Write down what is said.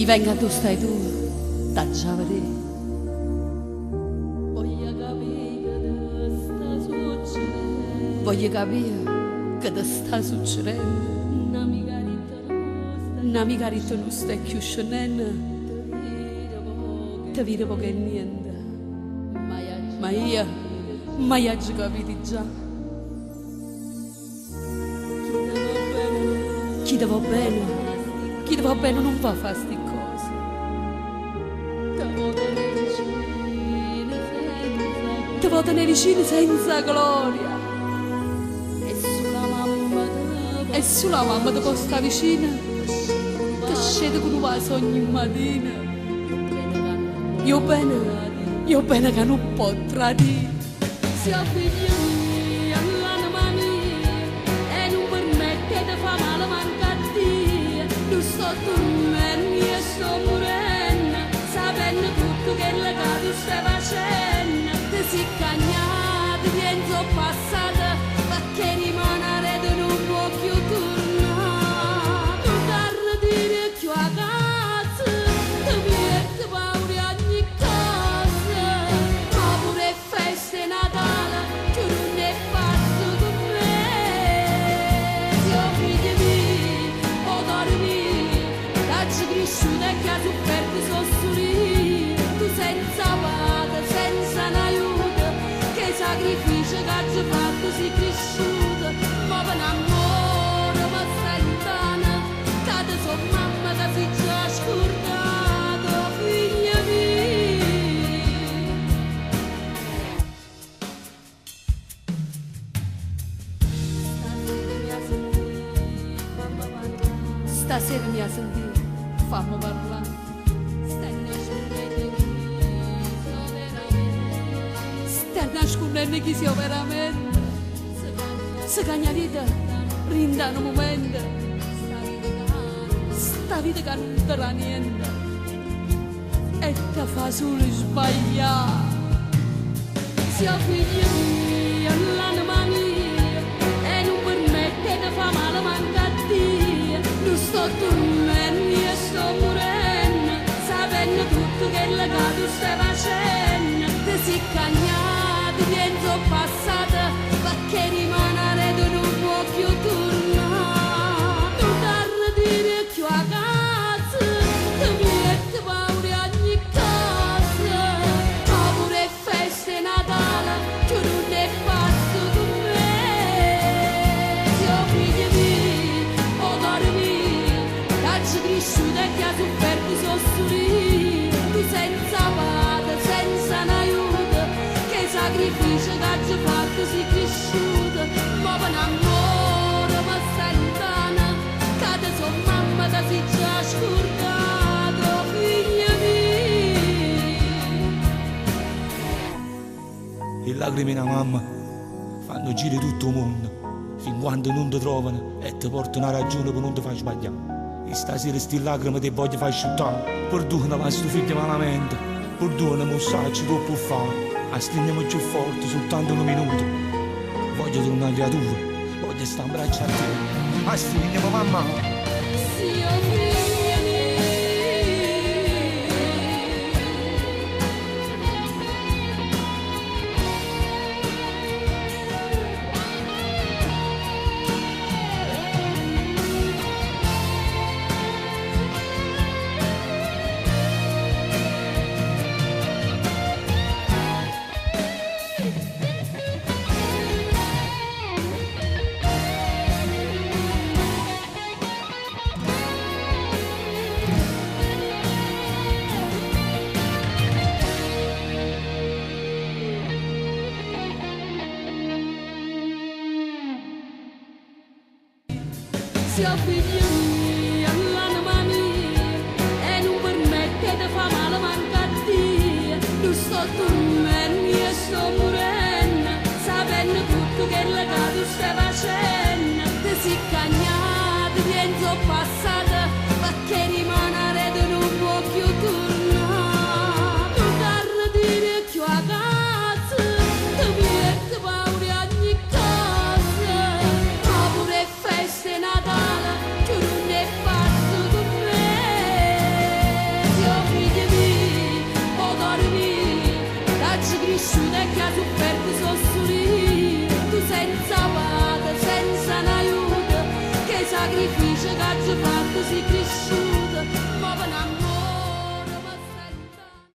I venga tu stai tu, da già vedere. Voglio capire che ti sta succedendo. Una carita non sta più scendendo. Ti vedo poco e niente. Ma io ho capito già. Chi ti va bene non va a fare sti cose. Ti va tenere vicino senza gloria. E sulla mamma ti può stare vicina, che scende con un vaso ogni mattina. Io bene che non può tradire. Sia figlia mia, l'anima mia, e non permette di fare male manca a Dio. Non sto dormendo, io sto morendo, sapendo tutto che le cose stai facendo. Ti si cagnata, vieni passata, perché rimanere non può più tornare. Non torna a dire più a casa, ti mette paura ogni cosa. Ma pure feste Natale, tu non ne fatto con me. Io figli miei, o dormi, dacci cresciuta e che ha sofferto sossurì. Tu senza padre, senza un aiuto, che sacrificio che hai fatto sei cresciuto. Ma per amore mi stai lontana, che te so mamma che sei già scordato, figlia mia. Stasera mi ha sentito, fammi parlare. Stai nascondendo chi sia veramente. Se cagna vita, rinda un momento. Sta vita che non ti dà niente e ti fa solo sbagliare. Sia figlia mia, l'anima mia, e non permette di fare male manca a Dio. Non sto dormendo, io sto morendo, sapendo tutto che le cose stai facendo. Ti si cagnata, vieni passata, perché rimanere tu non può più tornare. Non torna a dire più a casa, ti mette paura ogni cosa. Ma pure feste Natale, tu non ne fatto con me. Io figli miei, o dormi, dacci cresciuta e che ha sofferto sossurì. Tu senza padre, senza un aiuto, che sacrificio che hai fatto sei cresciuta. Ma per amore mi stai lontana, che te so mamma che sei già scordato, figlia mia. Le lacrime di mamma fanno girare tutto il mondo, fin quando non ti trovano e ti portano una ragione per non ti far sbagliare. E stasera sti lacrime ti voglio far asciuttare. Perdona la sto figlio malamente, perdona mo sai ci può fare. Stringiamo più forte soltanto un minuto. Voglio tornare a tua, voglio stare in braccio a te. Stringiamo mamma. Sia figlia mia. Sia figlia mia, l'anima mia, e non permette di fare male manca a Dio. Non sto dormendo, io sto morendo, sapendo tutto che le cose stai facendo. Ti si cagnata, vieni passata, perché rimanere tu non può più tornare. Non torna a dire più a casa, ti mette paura ogni cosa. Ma pure feste Natale, tu non ne fatto con me. musica